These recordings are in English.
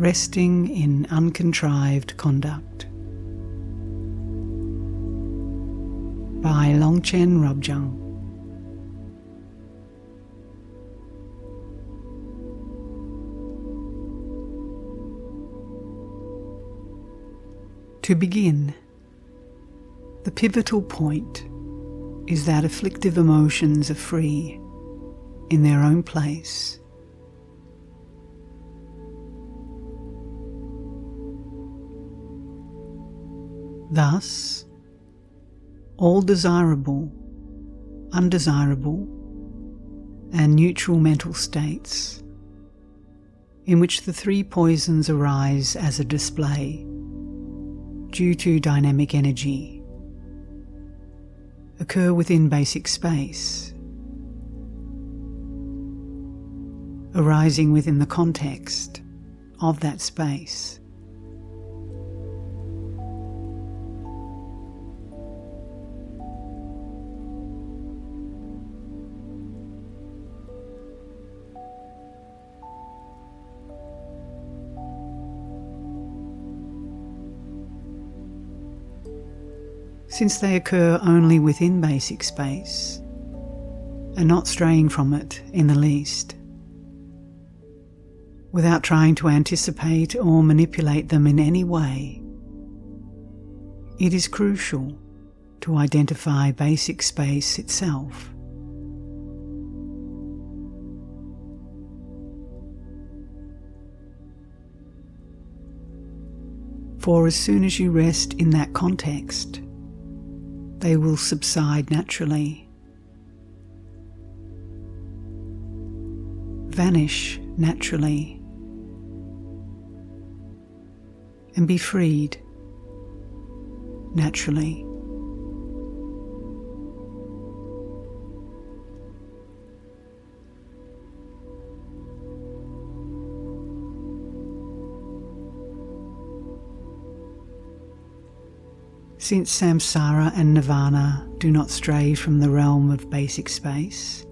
Resting in Uncontrived Conduct by Longchen Rabjam. To begin, the pivotal point is that afflictive emotions are free in their own place. Thus, all desirable, undesirable, and neutral mental states in which the three poisons arise as a display due to dynamic energy occur within basic space, arising within the context of that space. Since they occur only within basic space, and not straying from it in the least, without trying to anticipate or manipulate them in any way, it is crucial to identify basic space itself. For as soon as you rest in that context, they will subside naturally, vanish naturally, and be freed naturally. Since samsara and nirvana do not stray from the realm of basic space,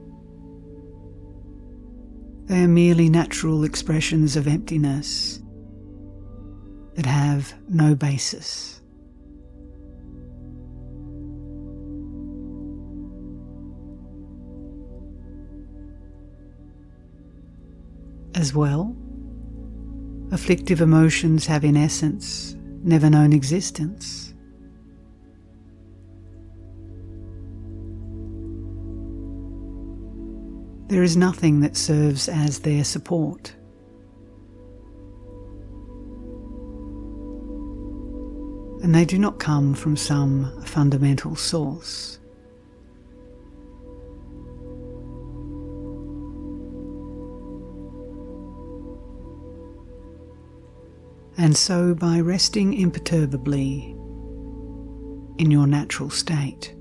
they are merely natural expressions of emptiness that have no basis. As well, afflictive emotions have in essence never known existence. There is nothing that serves as their support. And they do not come from some fundamental source. And so, by resting imperturbably in your natural state,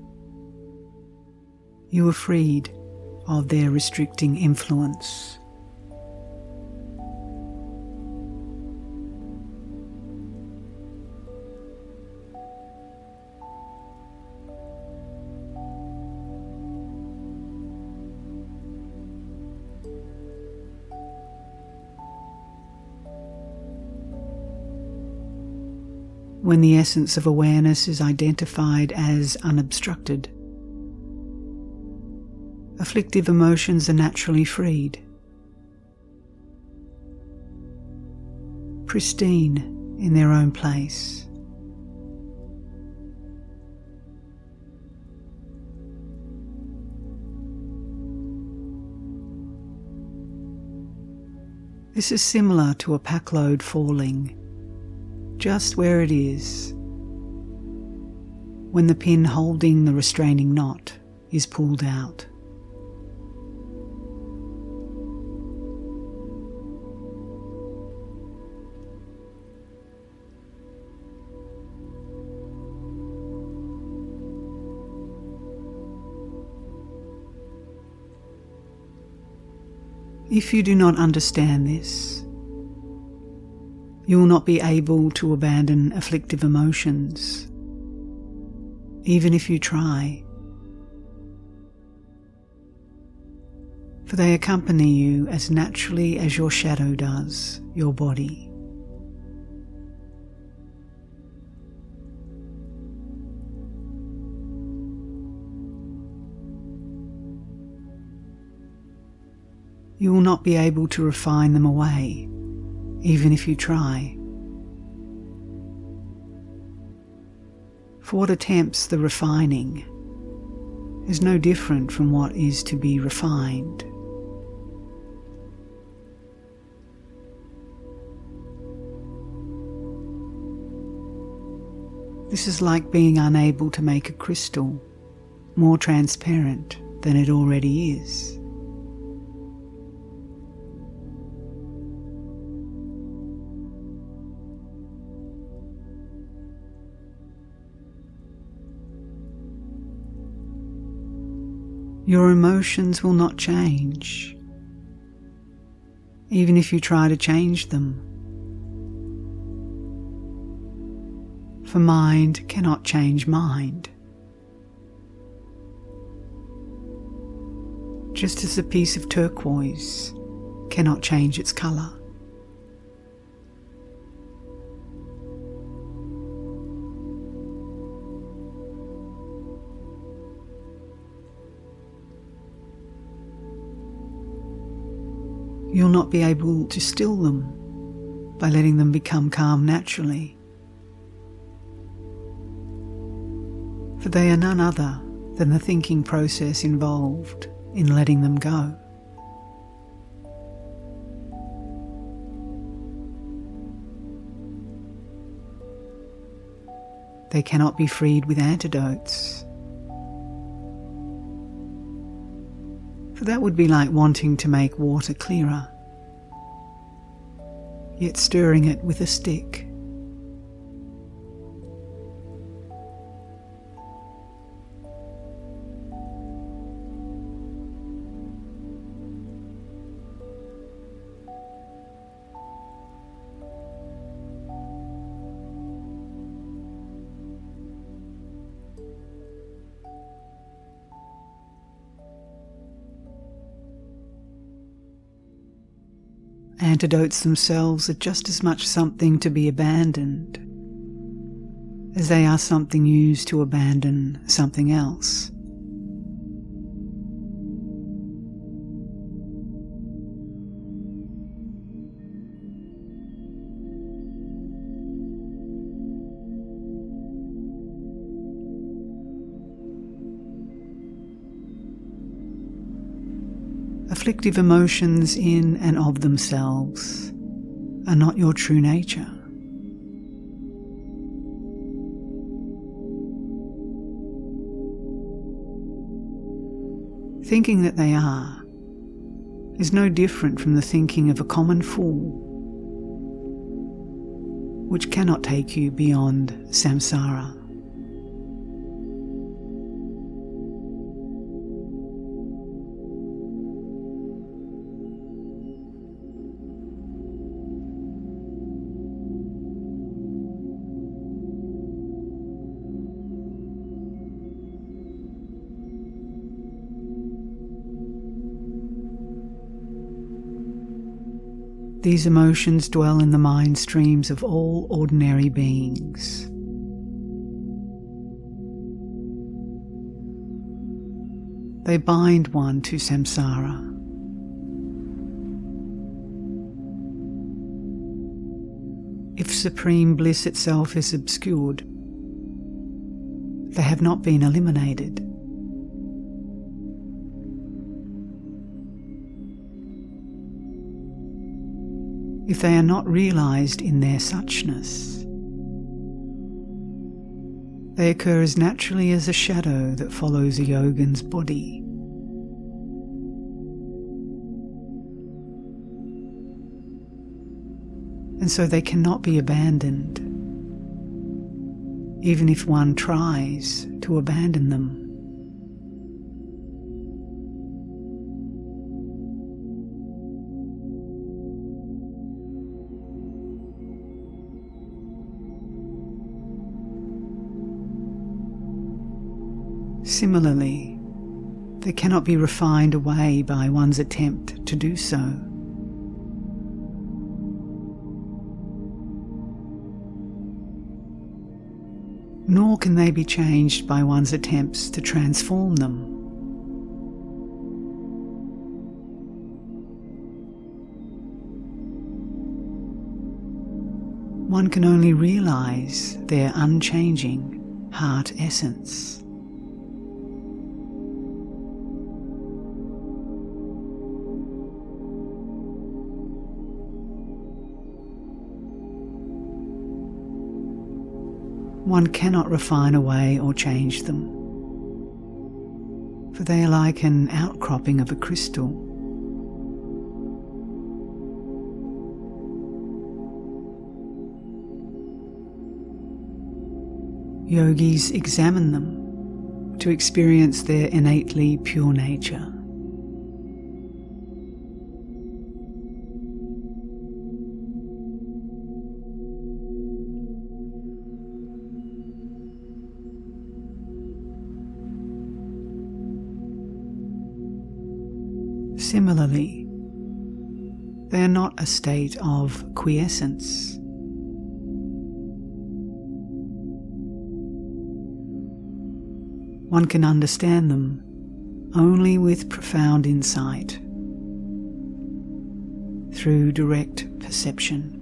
you are freed of their restricting influence. When the essence of awareness is identified as unobstructed, afflictive emotions are naturally freed, pristine in their own place. This is similar to a packload falling just where it is when the pin holding the restraining knot is pulled out. If you do not understand this, you will not be able to abandon afflictive emotions, even if you try, for they accompany you as naturally as your shadow does your body. you will not be able to refine them away, even if you try. For what attempts the refining is no different from what is to be refined. This is like being unable to make a crystal more transparent than it already is. Your emotions will not change, even if you try to change them. For mind cannot change mind. Just as a piece of turquoise cannot change its colour. You'll not be able to still them by letting them become calm naturally. For they are none other than the thinking process involved in letting them go. They cannot be freed with antidotes. For that would be like wanting to make water clearer, yet stirring it with a stick. Antidotes themselves are just as much something to be abandoned as they are something used to abandon something else. Afflictive emotions in and of themselves are not your true nature. Thinking that they are is no different from the thinking of a common fool, which cannot take you beyond samsara. These emotions dwell in the mind streams of all ordinary beings. They bind one to samsara. If supreme bliss itself is obscured, they have not been eliminated. If they are not realized in their suchness, they occur as naturally as a shadow that follows a yogin's body. And so they cannot be abandoned, even if one tries to abandon them. Similarly, they cannot be refined away by one's attempt to do so. Nor can they be changed by one's attempts to transform them. one can only realize their unchanging heart essence. One cannot refine away or change them, for they are like an outcropping of a crystal. Yogis examine them to experience their innately pure nature. Similarly, they are not a state of quiescence. One can understand them only with profound insight, through direct perception.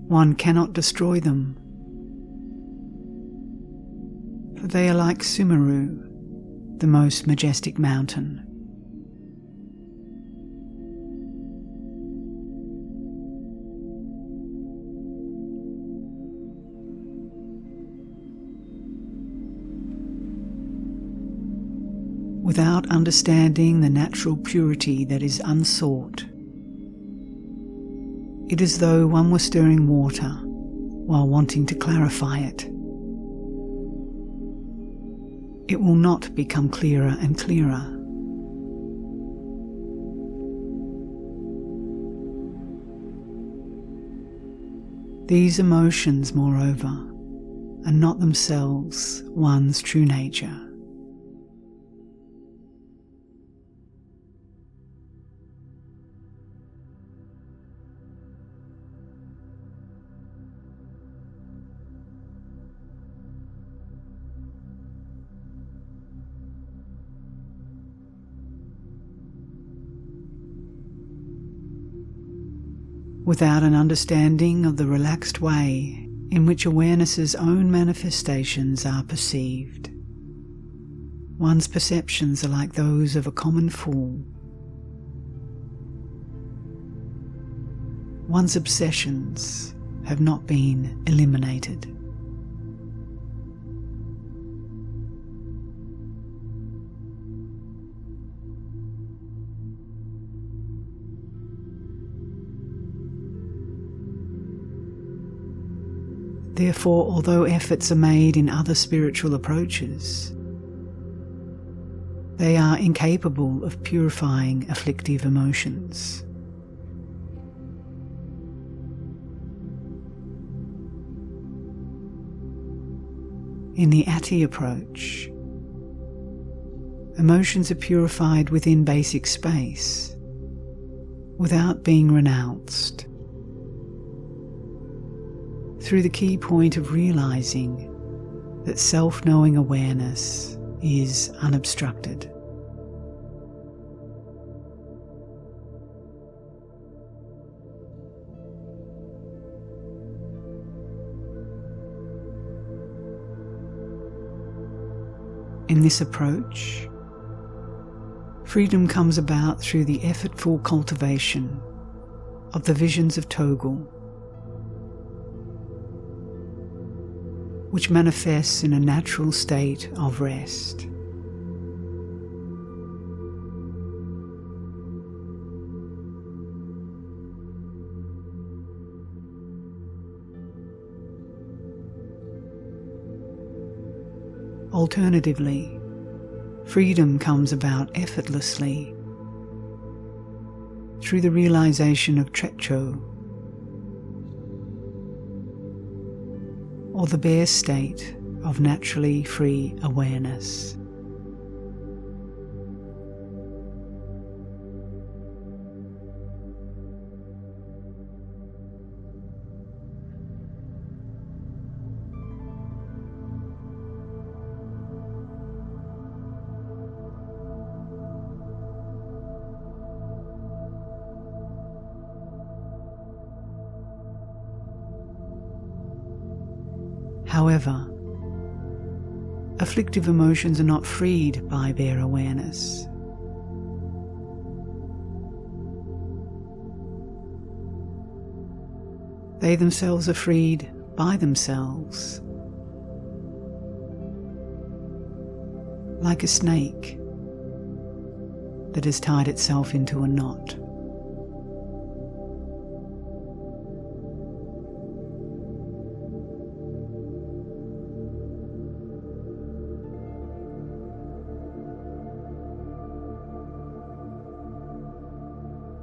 One cannot destroy them, for they are like Sumeru, the most majestic mountain. Without understanding the natural purity that is unsought, it is as though one were stirring water while wanting to clarify it. It will not become clearer and clearer. These emotions, moreover, are not themselves one's true nature. Without an understanding of the relaxed way in which awareness's own manifestations are perceived, one's perceptions are like those of a common fool. One's obsessions have not been eliminated. Therefore, although efforts are made in other spiritual approaches, they are incapable of purifying afflictive emotions. In the atti approach, emotions are purified within basic space, without being renounced, through the key point of realizing that self-knowing awareness is unobstructed. In this approach, freedom comes about through the effortful cultivation of the visions of Toggle, which manifests in a natural state of rest. Alternatively, freedom comes about effortlessly through the realization of Trecho, or the bare state of naturally free awareness. However, afflictive emotions are not freed by bare awareness. They themselves are freed by themselves, like a snake that has tied itself into a knot.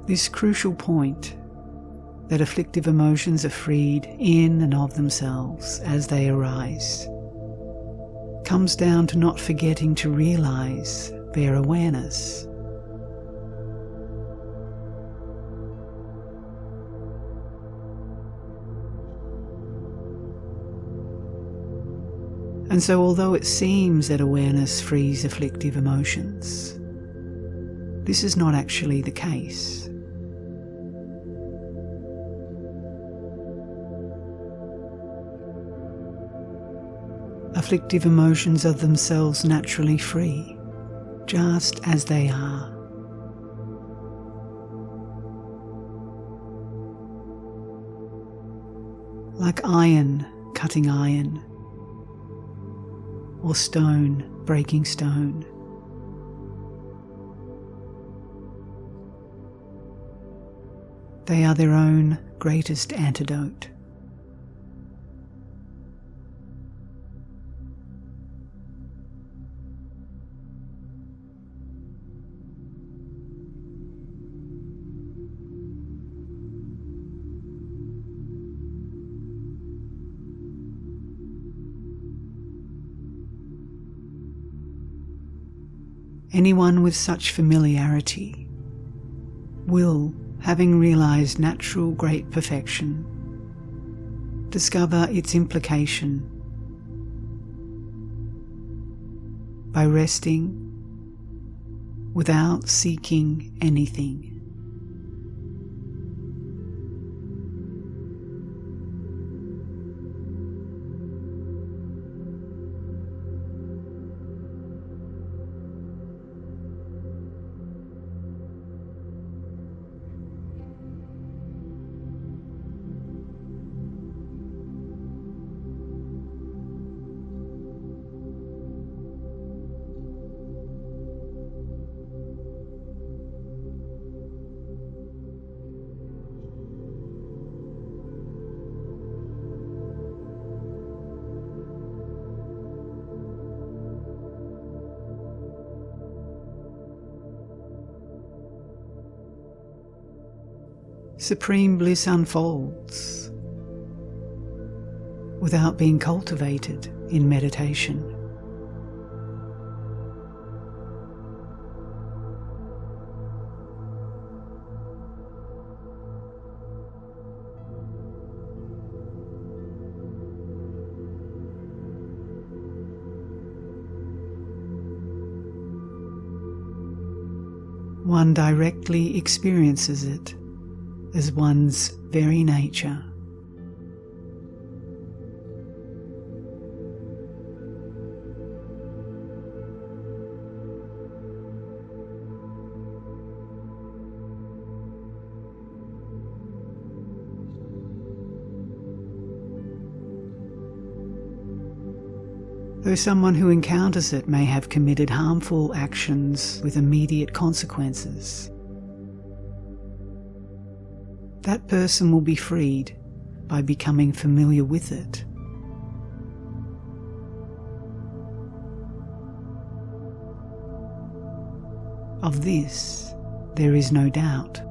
This crucial point, that afflictive emotions are freed in and of themselves as they arise, comes down to not forgetting to realize their awareness. And so, although it seems that awareness frees afflictive emotions, this is not actually the case. Afflictive emotions are themselves naturally free, just as they are. Like iron cutting iron, or stone breaking stone. They are their own greatest antidote. Anyone with such familiarity will, having realized natural great perfection, discover its implication by resting without seeking anything. Supreme bliss unfolds without being cultivated in meditation. One directly experiences it as one's very nature. Though someone who encounters it may have committed harmful actions with immediate consequences, that person will be freed by becoming familiar with it. Of this, there is no doubt.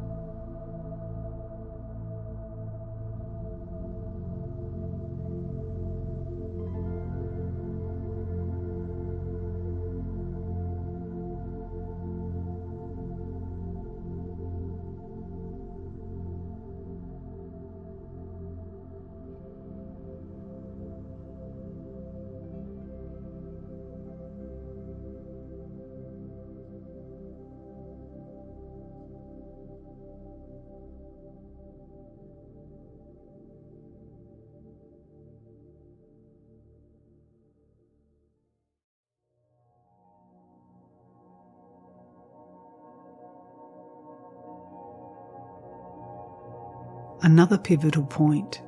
Another pivotal point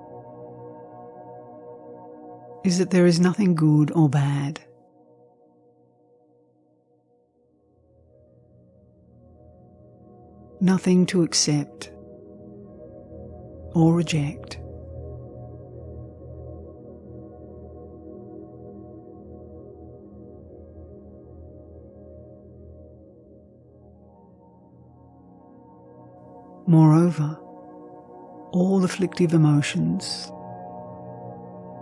is that there is nothing good or bad. Nothing to accept or reject. Moreover, all afflictive emotions,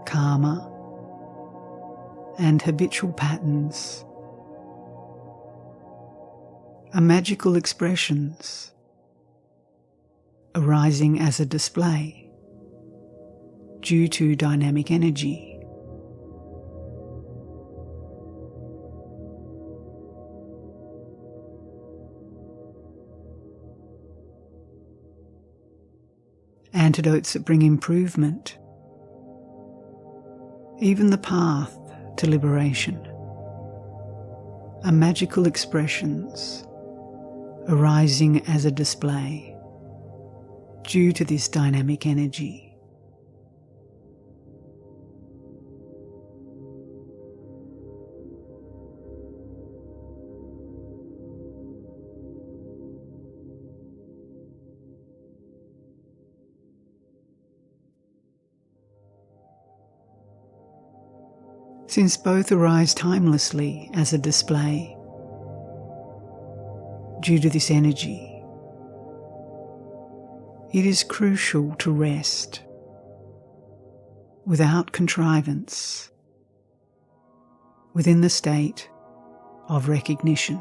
karma, and habitual patterns are magical expressions arising as a display due to dynamic energy. Antidotes that bring improvement, even the path to liberation, are magical expressions arising as a display due to this dynamic energy. Since both arise timelessly as a display due to this energy, it is crucial to rest without contrivance within the state of recognition.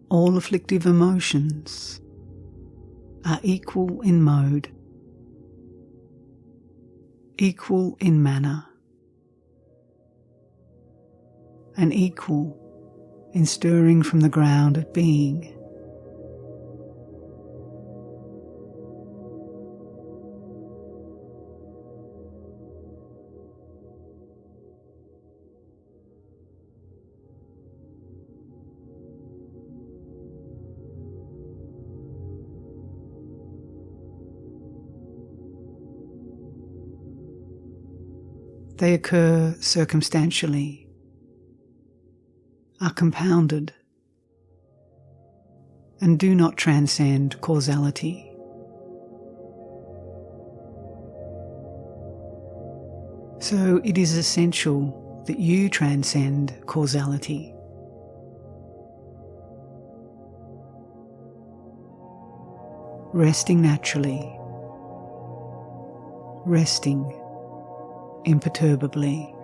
All afflictive emotions are equal in mode, equal in manner, and equal in stirring from the ground of being. They occur circumstantially, are compounded, and do not transcend causality. So it is essential that you transcend causality. Resting naturally, resting imperturbably.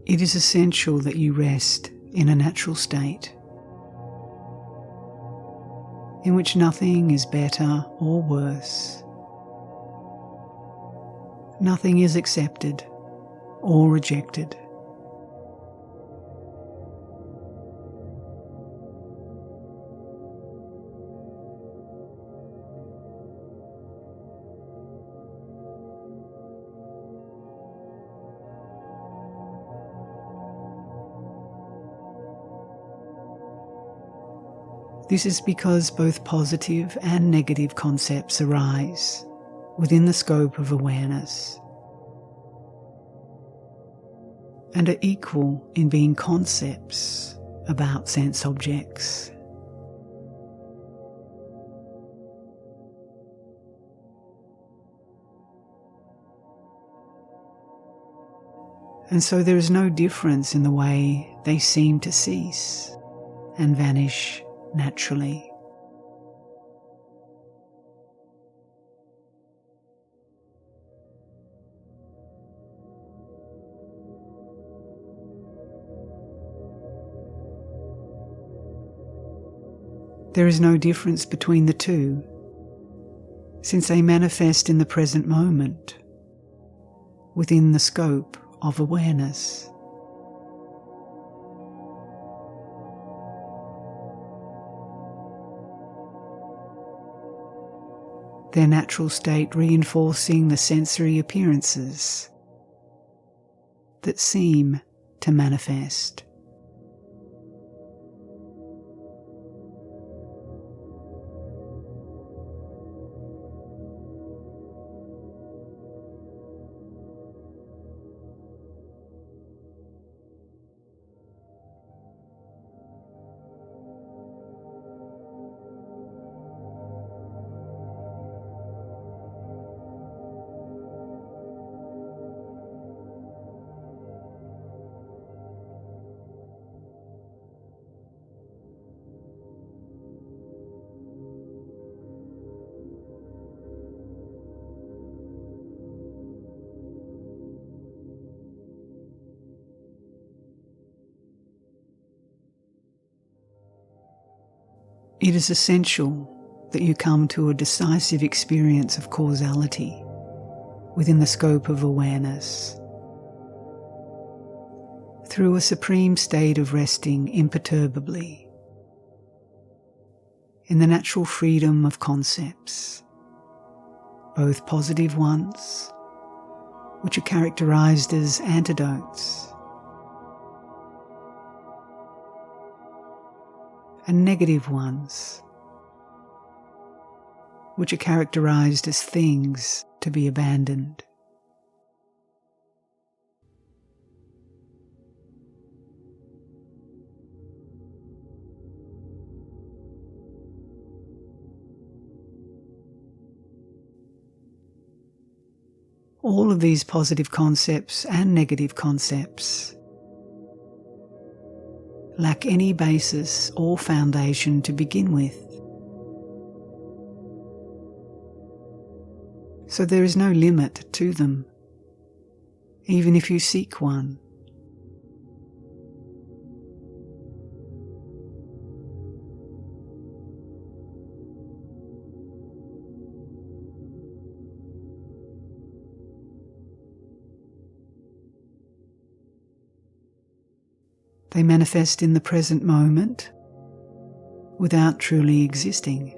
It is essential that you rest in a natural state, in which nothing is better or worse. Nothing is accepted or rejected. This is because both positive and negative concepts arise within the scope of awareness and are equal in being concepts about sense objects. And so there is no difference in the way they seem to cease and vanish naturally. There is no difference between the two, since they manifest in the present moment, within the scope of awareness. Their natural state reinforcing the sensory appearances that seem to manifest. It is essential that you come to a decisive experience of causality within the scope of awareness, through a supreme state of resting imperturbably in the natural freedom of concepts, both positive ones, which are characterized as antidotes, and negative ones, which are characterized as things to be abandoned. All of these positive concepts and negative concepts lack any basis or foundation to begin with. So there is no limit to them, even if you seek one. They manifest in the present moment without truly existing.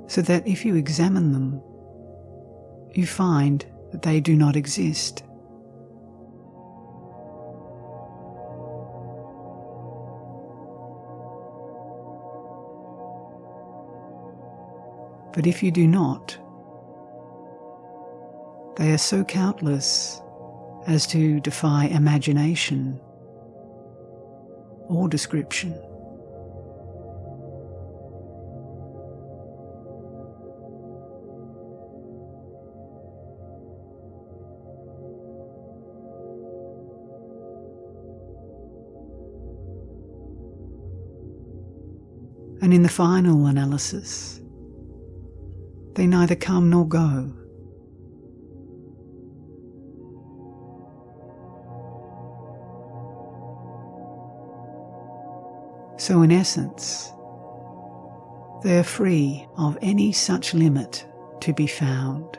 So that if you examine them, you find that they do not exist. But if you do not, they are so countless as to defy imagination or description. And in the final analysis, they neither come nor go. So in essence, they are free of any such limit to be found.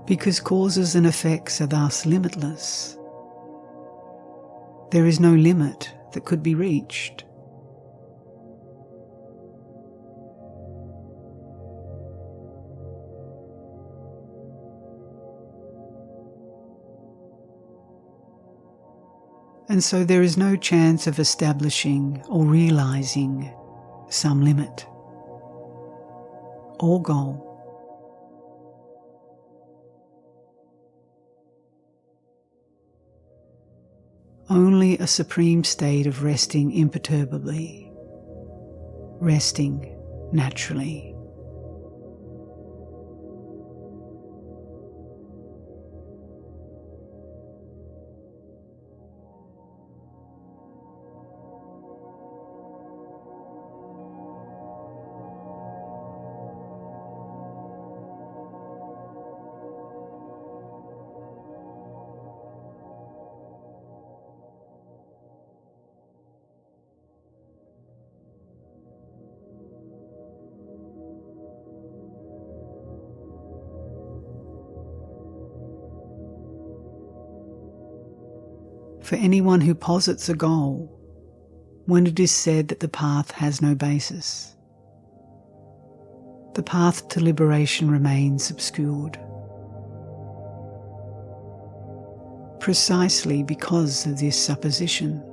Because causes and effects are thus limitless, there is no limit that could be reached. and so there is no chance of establishing or realizing some limit or goal. Only a supreme state of resting imperturbably, resting naturally. For anyone who posits a goal, when it is said that the path has no basis, the path to liberation remains obscured, precisely because of this supposition.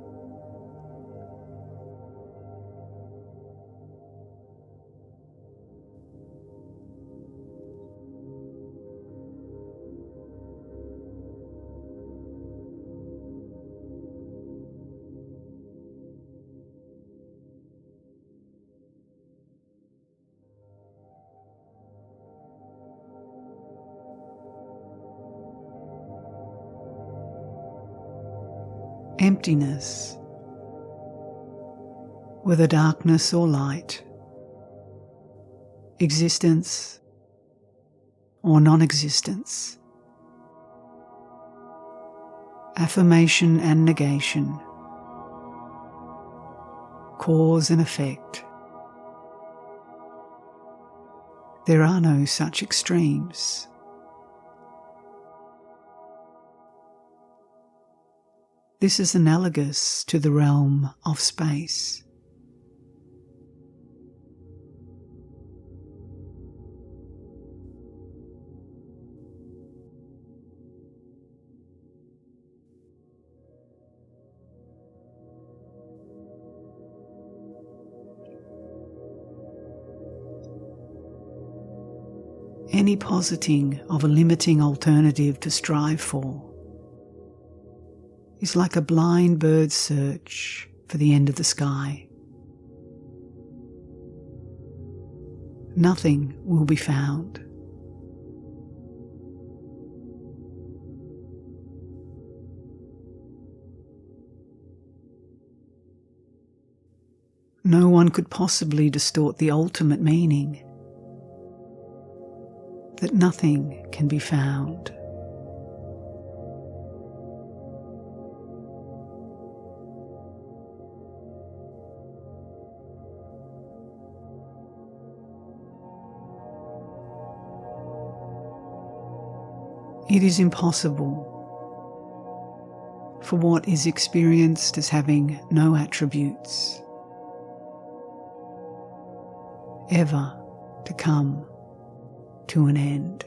Emptiness, whether darkness or light, existence or non-existence, affirmation and negation, cause and effect. There are no such extremes. This is analogous to the realm of space. Any positing of a limiting alternative to strive for is like a blind bird's search for the end of the sky. Nothing will be found. No one could possibly distort the ultimate meaning, that nothing can be found. It is impossible for what is experienced as having no attributes ever to come to an end.